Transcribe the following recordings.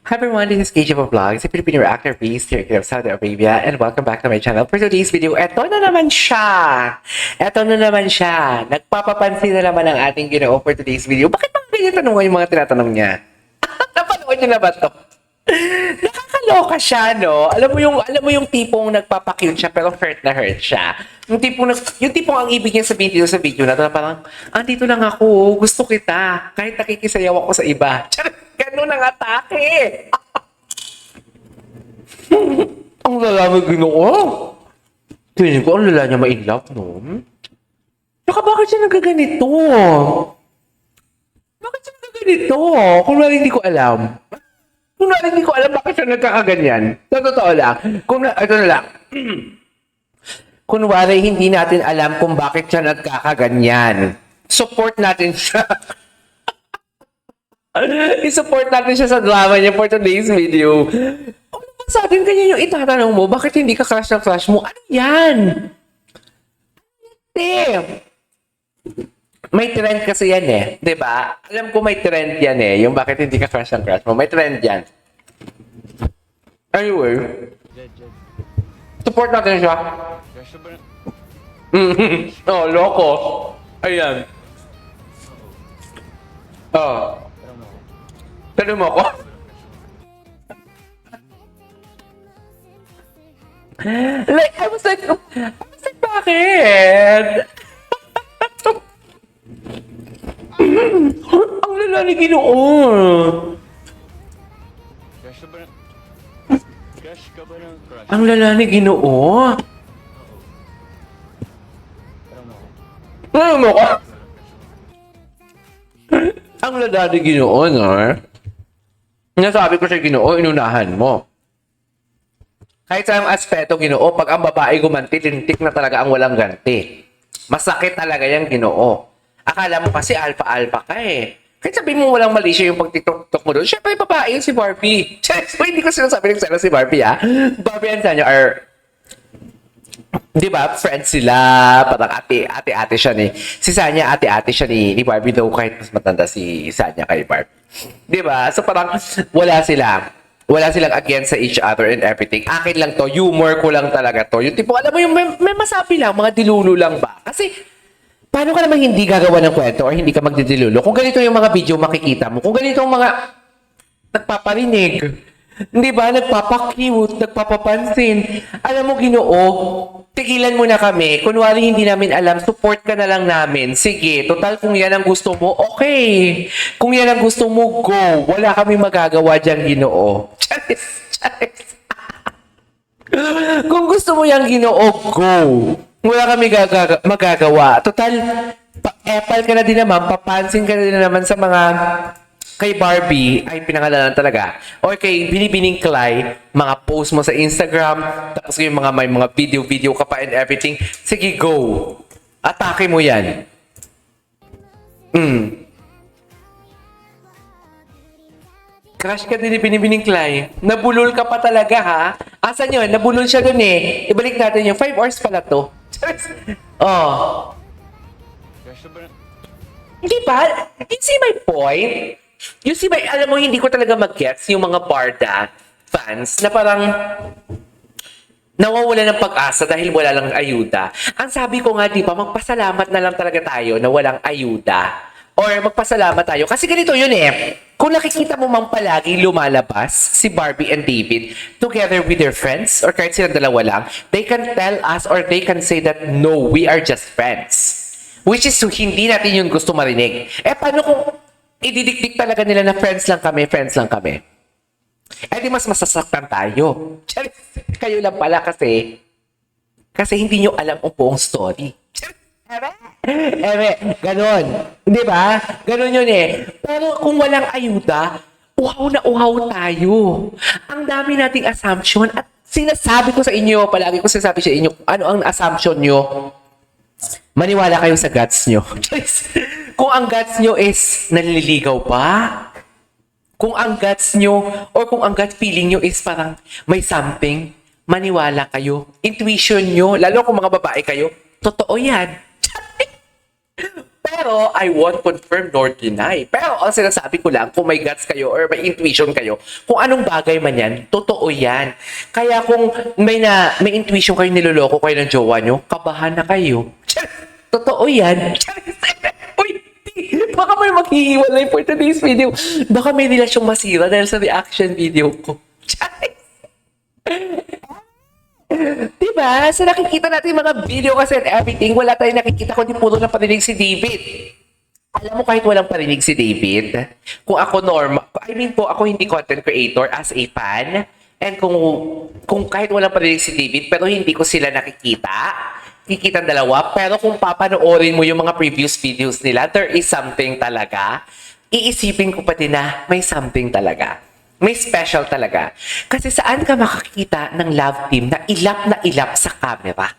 Hi everyone, this is KJ Vlogs, a Filipino reactor based here in Saudi Arabia, and welcome back to my channel. For today's video, eto na naman siya! Eto na naman siya! Nagpapapansin na naman ang ating Ginoo for today's video. Bakit mga ganyan tanong yung mga tinatanong niya? Napanood niyo na ba to? Nakakaloka siya, no? Alam mo yung tipong nagpapakute siya pero hurt na hurt siya. Yung tipong ang ibig niya sabihin dito sa video na to, na parang, dito lang ako, gusto kita, kahit nakikisayaw ako sa iba. Ganun ang atake. Ang lala mo Ginoo. Tingin ko, ang lala niya ma-inlove, no? Saka bakit siya nagaganito? Bakit siya nagaganito? Kung wala hindi ko alam. Kung wala hindi ko alam bakit siya nagkakaganyan. Sa totoo lang. Ito na lang. Kunwari, hindi natin alam kung bakit siya nagkakaganyan. Support natin siya. I-support natin siya sa drama niya for today's video. Ano ba sa atin kanya yung itatanong mo? Bakit hindi ka crush ng crush mo? Ano yan? May trend kasi yan eh. 'Di ba? Alam ko may trend yan eh. Yung bakit hindi ka crush ng crush mo. May trend yan. Anyway. Support natin siya. Oh, loko. Ayan. Oh. Tanong mo ako? I was like, bakit? Ang lala ni Ginoo. Ang lala ni Ginoo. Tanong mo ako? Ang lala ni Ginoo, no? Nasabi ko sa Ginoo, inunahan mo. Kahit sa aspeto, Ginoo, pag ang babae gumanti, tintik na talaga ang walang ganti. Masakit talaga yung Ginoo. Akala mo kasi alpha-alpha ka eh. Kahit sabihin mo walang mali siya yung pagtitok mo doon, syempre babae yung si Barbie. So, hindi ko sinasabi ng sana si Barbie, ha? Barbie and Sanya are, di ba, friends sila, parang ate-ate siya ni, si Sanya ate-ate siya ni Barbie, though kahit mas matanda si Sanya kay Barbie. Di ba? So parang wala silang against sa each other and everything. Akin lang to, humor ko lang talaga to. Yung tipo, alam mo yung may masabi lang, mga dilulo lang ba? Kasi, paano ka naman hindi gagawa ng kwento or hindi ka magdidilulo? Kung ganito yung mga video makikita mo, kung ganito yung mga nagpaparinig, hindi ba? Nagpapakute, nagpapapansin. Alam mo, Ginoo, tigilan mo na kami. Kunwari hindi namin alam, support ka na lang namin. Sige, total kung yan ang gusto mo, okay. Kung yan ang gusto mo, go. Wala kami magagawa dyan, Ginoo. Charis. Kung gusto mo yan, Ginoo, go. Wala kami magagawa. Total, epal ka na din naman, papansin ka na din naman sa mga kay Barbie, ay pinangalanan talaga. O kay Binibining Clay, mga post mo sa Instagram, tapos yung may mga video ka pa and everything. Sige, go. Atake mo yan. Crush ka din ni Binibining Clay. Nabulol ka pa talaga, ha? Asan yun? Nabulol siya dun eh. Ibalik natin yung 5 hours pala to. Oh. Hindi ba? You see my point? You see, alam mo, hindi ko talaga mag-gets yung mga Barda fans na parang nawawala ng pag-asa dahil wala lang ayuda. Ang sabi ko nga, di ba, magpasalamat na lang talaga tayo na walang ayuda. Or magpasalamat tayo. Kasi ganito yun eh. Kung nakikita mo mang palagi lumalabas si Barbie and David together with their friends or kahit silang dalawa lang, they can tell us or they can say that, no, we are just friends. Which is, hindi natin yun gusto marinig. Paano kung ididikdik talaga nila na friends lang kami. Di mas masasaktan tayo. Kayo lang pala kasi hindi nyo alam ang buong story. Ganon. Di ba? Ganon yun eh. Pero kung walang ayuda, uhaw na uhaw tayo. Ang dami nating assumption at sinasabi ko sa inyo, palagi ko sinasabi sa inyo, ano ang assumption nyo? Maniwala kayo sa guts nyo. Kung ang guts nyo is nanliligaw pa, kung ang guts nyo or kung ang gut feeling nyo is parang may something, maniwala kayo. Intuition nyo, lalo kung mga babae kayo, totoo yan. Pero I won't confirm nor deny. Pero ang sinasabi ko lang, kung may guts kayo or may intuition kayo, kung anong bagay man yan, totoo yan. Kaya kung may intuition kayo, niloloko kayo ng jowa nyo, kabahan na kayo. Totoo yan. Uy, baka may maghihiwalay for today's video. Baka may relasyong masira dahil sa reaction video ko. Diba? Sa nakikita natin yung mga video kasi and everything, wala tayong nakikita kundi puro na parinig si David. Alam mo, kahit walang parinig si David, kung ako ako hindi content creator as a fan, and kung kahit walang parinig si David, pero hindi ko sila kikita dalawa, pero kung papanoorin mo yung mga previous videos nila, there is something talaga. Iisipin ko pa din na may something talaga. May special talaga. Kasi saan ka makakita ng love team na ilap sa camera?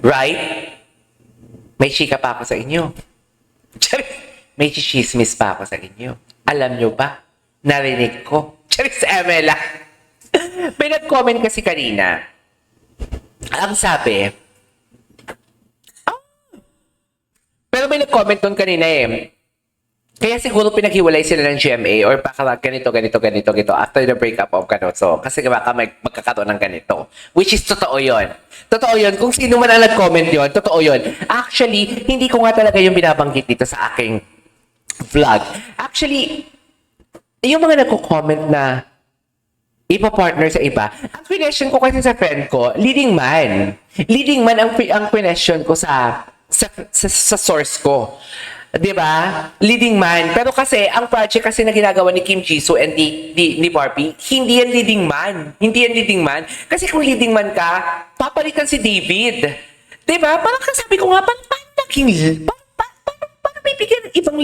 Right? May chika pa ako sa inyo. May chichismis pa ako sa inyo. Alam nyo ba? Narinig ko. Charis Emela. May nag-comment kasi kanina. Ang sabi, pero may nag-comment doon kanina eh. Kaya siguro pinaghiwalay sila ng GMA or baka ganito after the breakup of Canoso. Kasi baka magkakaroon ng ganito. Which is totoo yun. Totoo yun. Kung sino man ang nag-comment yun, totoo yun. Actually, hindi ko nga talaga yung binabanggit dito sa aking vlog. Actually, yung mga nagko-comment na ipa-partner sa iba, ang question ko kasi sa friend ko, leading man. Leading man ang question ko sa source ko. Diba? Leading man. Pero kasi, ang project kasi na ginagawa ni Kim Jisoo and ni Barbie, hindi yan leading man. Hindi yan leading man. Kasi kung leading man ka, papalitan si David. Diba? Parang sabi ko nga, paano bibigyan ng ibang,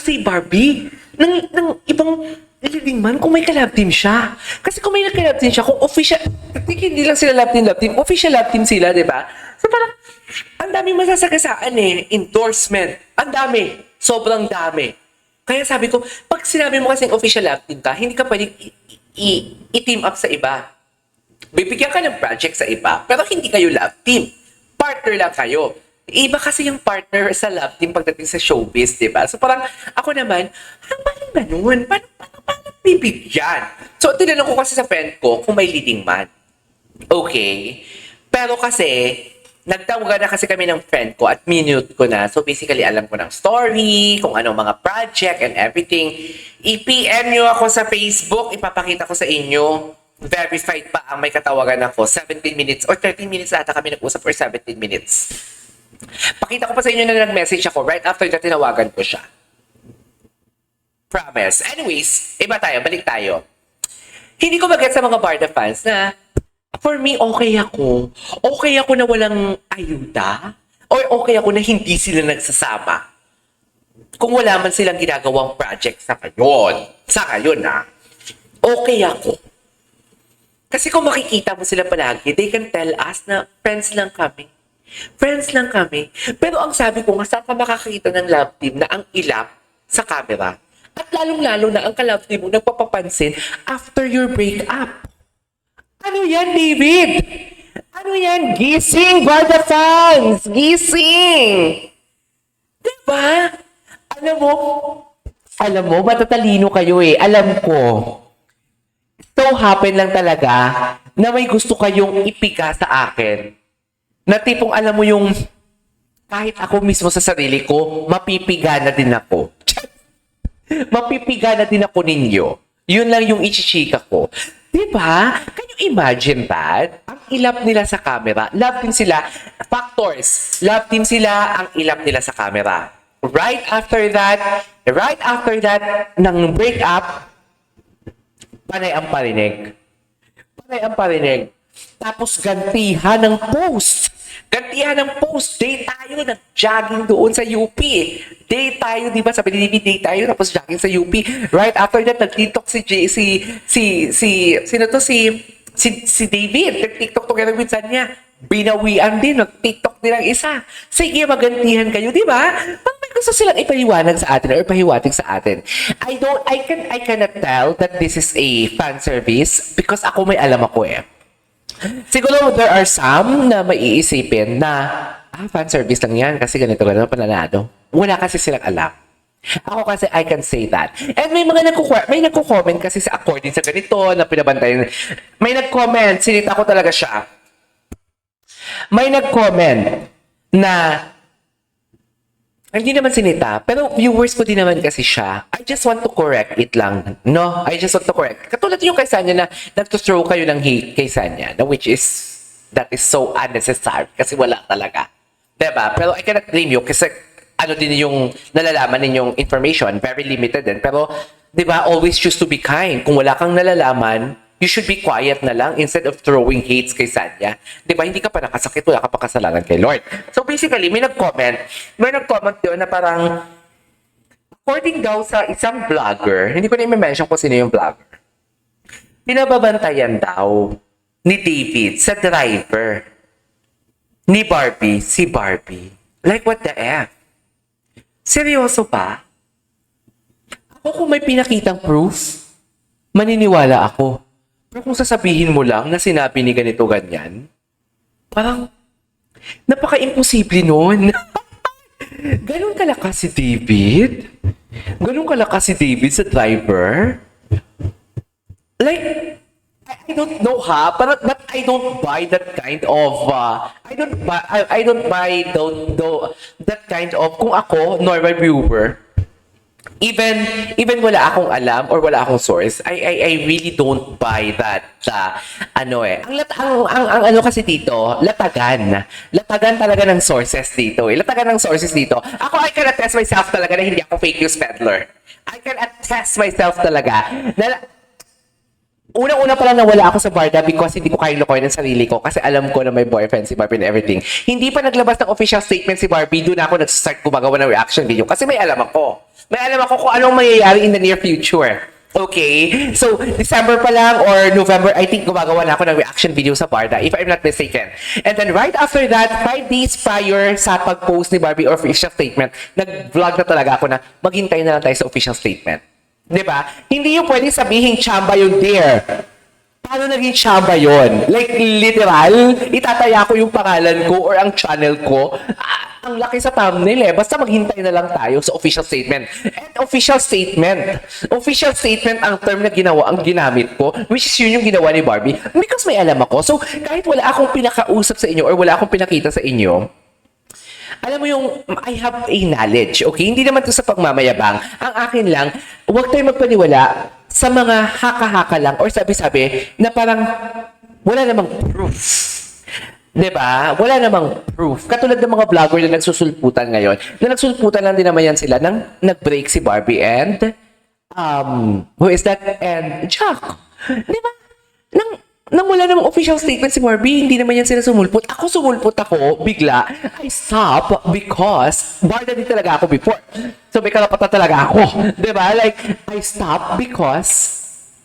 si Barbie? Ng ibang leading man kung may ka-love team siya. Kasi kung may ka-love team siya, kung official, hindi lang sila love team, official love team sila, diba? So parang, ang dami masasagasaan endorsement. Ang dami. Sobrang dami. Kaya sabi ko, pag sinabi mo kasing official love team ka, hindi ka pwedeng i-team up sa iba. Bibigyan ka ng project sa iba, pero hindi kayo love team. Partner lang kayo. Iba kasi yung partner sa love team pagdating sa showbiz, diba? So parang, ako naman, paano ganun? Paano bibigyan? So, tinanong ko kasi sa friend ko kung may leading man. Okay. Pero kasi, nagtawagan na kasi kami ng friend ko at minute ko na. So basically, alam ko ng story, kung anong mga project and everything. I-PM nyo ako sa Facebook, ipapakita ko sa inyo. Verified pa ang may katawagan ako. 17 minutes or 13 minutes ata kami nag-usap for 17 minutes. Pakita ko pa sa inyo na nag-message ako right after na tinawagan ko siya. Promise. Anyways, iba tayo, balik tayo. Hindi ko mag-get sa mga Barda fans na for me, okay ako. Okay ako na walang ayuda. Or okay ako na hindi sila nagsasama. Kung wala man silang ginagawang project sa ngayon. Sa ngayon, okay ako. Kasi kung makikita mo sila palagi, they can tell us na friends lang kami. Friends lang kami. Pero ang sabi ko, saan ka makakita ng love team na ang ilap sa camera? At lalong-lalo na ang ka-love team mo nagpapapansin after your breakup. Ano yan, David? Ano yan? Gising, Barda fans! Gising! Diba? Alam mo, matatalino kayo eh. Alam ko. So happen lang talaga na may gusto kayong ipiga sa akin. Na tipong alam mo yung kahit ako mismo sa sarili ko, mapipiga na din ako. Mapipiga na din ako ninyo. Yun lang yung ichichika ko. Diba? Can you imagine that? Ang ilap nila sa camera. Love team sila. Factors. Love team sila. Ang ilap nila sa camera. Right after that, ng breakup, panay ang parinig. Panay ang parinig. Tapos gantihan ng post. Gantihan ng post. Day tayo, nag-jogging doon sa UP. Day tayo, di ba? Sabi ni David, day tayo, tapos jogging sa UP. Right after that, nag-TikTok si David. Nag-TikTok together with Sanya. Binawian din, nag-TikTok din ang isa. Sige, magantihan kayo, di ba? Parang may gusto silang ipaliwanag sa atin or pahiwatig sa atin. I cannot tell that this is a fan service because ako may alam ako eh. Siguro there are some na maiisipin na fan service lang yan kasi ganito, pananado. Wala kasi silang alam. Ako kasi, I can say that. And may mga nagko-comment kasi sa according sa ganito na pinabantayan. May nag-comment, sinita ko talaga siya. May nag-comment na hindi naman sinita, pero viewers ko din naman kasi siya. I just want to correct it lang. No? I just want to correct. Katulad yung kay Sanya na nag-throw kayo ng hate kay Sanya, na which is, that is so unnecessary kasi wala talaga. Diba? Pero I cannot blame you kasi ano din yung nalalaman ninyong information, very limited din. Pero, diba, always choose to be kind. Kung wala kang nalalaman, you should be quiet na lang instead of throwing hates kay Sanya. Di ba? Hindi ka pa nakasakit, wala ka pa kasalanan kay Lord. So basically, may nag-comment doon na parang, according daw sa isang vlogger, hindi ko na i-mention kung sino yung vlogger, pinababantayan daw ni David sa driver ni Barbie, si Barbie. Like, what the F? Seryoso pa? Ako kung may pinakitang proof, maniniwala ako. Pero kung sasabihin mo lang na sinabi ni ganito ganyan, parang napaka-imposible nun. Ganon kalakas si David? Ganon kalakas si David sa driver? Like, I don't know ha, but I don't buy that kind of I don't buy that kind of kung ako normal viewer, even wala akong alam or wala akong source, I really don't buy that ang ano kasi dito, latagan talaga ng sources dito. Latagan ng sources dito. Ako, I can attest myself talaga na hindi ako fake news peddler. I can attest myself talaga na unang-una pa lang nawala ako sa Barda because hindi ko kayang lukoy ng sarili ko kasi alam ko na may boyfriend si Barbie and everything. Hindi pa naglabas ng official statement si Barbie, doon ako nag-start gumagawa ng reaction video kasi may alam ako. May alam ako kung anong mangyayari in the near future. Okay? So, December pa lang or November, I think gumagawa na ako ng reaction video sa Barda, if I'm not mistaken. And then right after that, 5 days prior sa pag-post ni Barbie or official statement, nag-vlog na talaga ako na maghintay na lang tayo sa official statement. Diba? Hindi yung pwede sabihin chamba yung dear. Paano naging chamba yun? Like, literal, itataya ko yung pangalan ko or ang channel ko. Ang laki sa thumbnail eh. Basta maghintay na lang tayo sa official statement. And official statement ang term na ginamit ko, which is yun yung ginawa ni Barbie. Because may alam ako. So, kahit wala akong pinakausap sa inyo or wala akong pinakita sa inyo, alam mo yung, I have a knowledge, okay? Hindi naman to sa pagmamayabang. Ang akin lang, huwag tayo magpaniwala sa mga haka-haka lang or sabi-sabi na parang wala namang proof. Diba? Wala namang proof. Katulad ng mga vlogger na nagsusulputan ngayon, na nagsusulputan lang din naman yan sila nang nag-break si Barbie and, who is that? And Jack. Diba? Nang wala namang official statement si Barbie, hindi naman yan sila sumulpot. Ako sumulpot ako, bigla. I stop because Barda din talaga ako before. So may karapatan talaga ako. Diba? Like, I stop because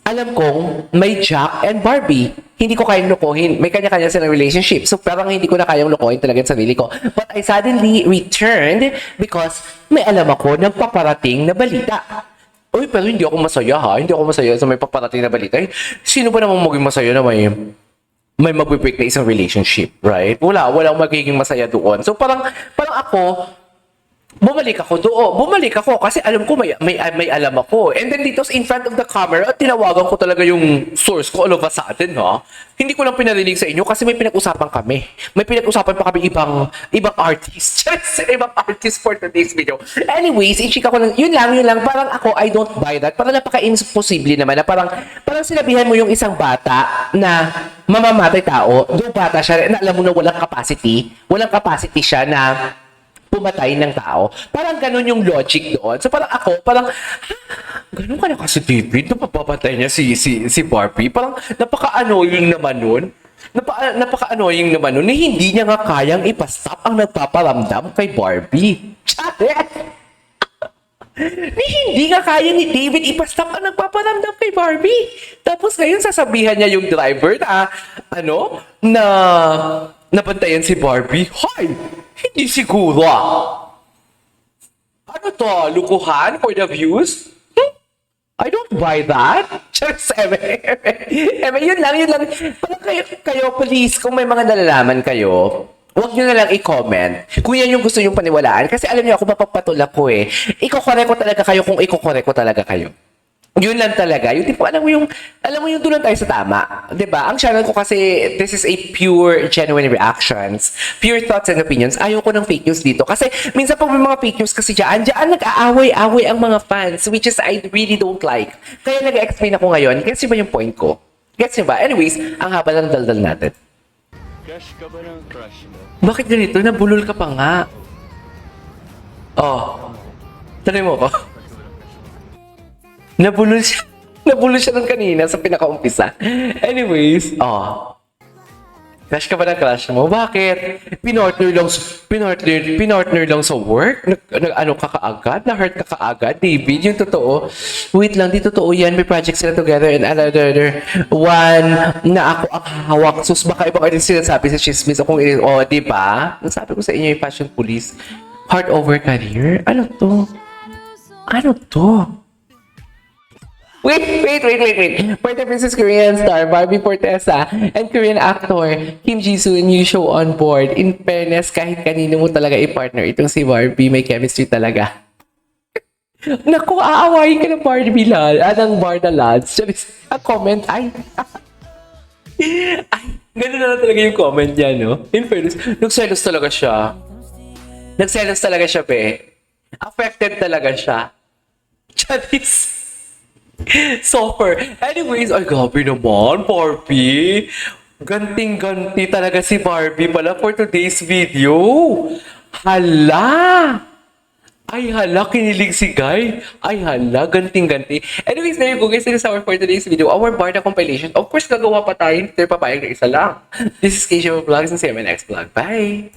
alam kong may Jack and Barbie. Hindi ko kayang lukuhin. May kanya-kanya silang relationship. So parang hindi ko na kayang lukuhin talaga sa sarili ko. But I suddenly returned because may alam ako ng paparating na balita. Uy, pero hindi ako masaya ha. Hindi ako masaya sa may paparating na balita. Sino ba namang maging masaya na may mag-break na isang relationship, right? Wala magiging masaya doon. So parang ako, bumalik ako kasi alam ko may alam ako. And then dito in front of the camera, tinawagan ko talaga yung source ko all of a sudden, ha? Hindi ko lang pinarinig sa inyo kasi may pinag-usapan kami. May pinag-usapan pa kami ibang artist. Ibang artist for today's video. Anyways, i-check ako lang. Yun lang. Parang ako, I don't buy that. Parang napaka-imposible naman na parang sinabihan mo yung isang bata na mamamatay tao, yung bata siya, na alam mo na walang capacity siya na pumatay ng tao. Parang ganun yung logic doon. So parang ako, ganun ka na kasi David, napapapatay niya si Barbie. Parang napaka-annoying naman nun. Napaka-annoying naman nun na hindi niya nga kayang ipastop ang nagpaparamdam kay Barbie. Charet! Hindi nga kaya ni David ipastop ang nagpaparamdam kay Barbie. Tapos ngayon sasabihan niya yung driver na nabantayan si Barbie. Hoy! Hindi siguro. Ano to? Lukuhan for the views? I don't buy that. Just, yun lang. Parang kayo, please, kung may mga nalalaman kayo, Huwag nyo na lang i-comment kung yan yung gusto nyong paniwalaan. Kasi alam niyo ako, mapapatula ko eh. Iko-correct ko talaga kayo kung iko-correct ko talaga kayo. Yun lang talaga. Yung tipo, alam mo yung doon lang tayo sa tama. 'Di ba? Ang channel ko kasi, this is a pure, genuine reactions. Pure thoughts and opinions. Ayaw ko ng fake news dito. Kasi, minsan pag may mga fake news kasi dyan nag-aaway-away ang mga fans, which is I really don't like. Kaya nag-explain ako ngayon. Gets niyo ba yung point ko? Gets niyo ba? Anyways, ang haba ng daldal natin. Crush ka ba ng crush mo? Bakit ganito? Nabulol ka pa nga. Oh. Tanay mo ko. Nabulol siya. Nabulol siya ng kanina sa pinakaumpisa. Anyways, oh. Crush ka ba ng crush mo? Bakit? Pinartner lang sa work? Ano ka kaagad? Na-hurt ka kaagad? David, yung totoo. Wait lang, di totoo yan. May project sila together and another one na ako ang hawak. Sus, baka ibang artist sinasabi sa chismis. O kung di ba? Nasabi ko sa inyo yung fashion police. Heart over career? Ano to? Ano to? Wait. For the Princess Korean star Barbie Fortesa and Korean actor Kim Jisoo new show on board. In fairness, kahit kanino mo talaga i-partner, itong si Barbie may chemistry talaga. Naku, aawayin ka ng Barbie ng Barda lads. Ang comment, ay, ganun na lang talaga yung comment niya, no? In fairness, nagselos talaga siya. Be. Affected talaga siya. Charis. Suffer. Anyways, ay gabi naman, Barbie. Ganting-ganti talaga si Barbie pala for today's video. Hala! Ay hala, kinilig si Guy. Ay hala, ganting-ganti. Anyways, there you go guys. This is our for today's video. Our Barda compilation. Of course, gagawa pa tayo. Hindi tayo papayag na isa lang. This is Keisha Vlogs and see you in my next vlog. Bye!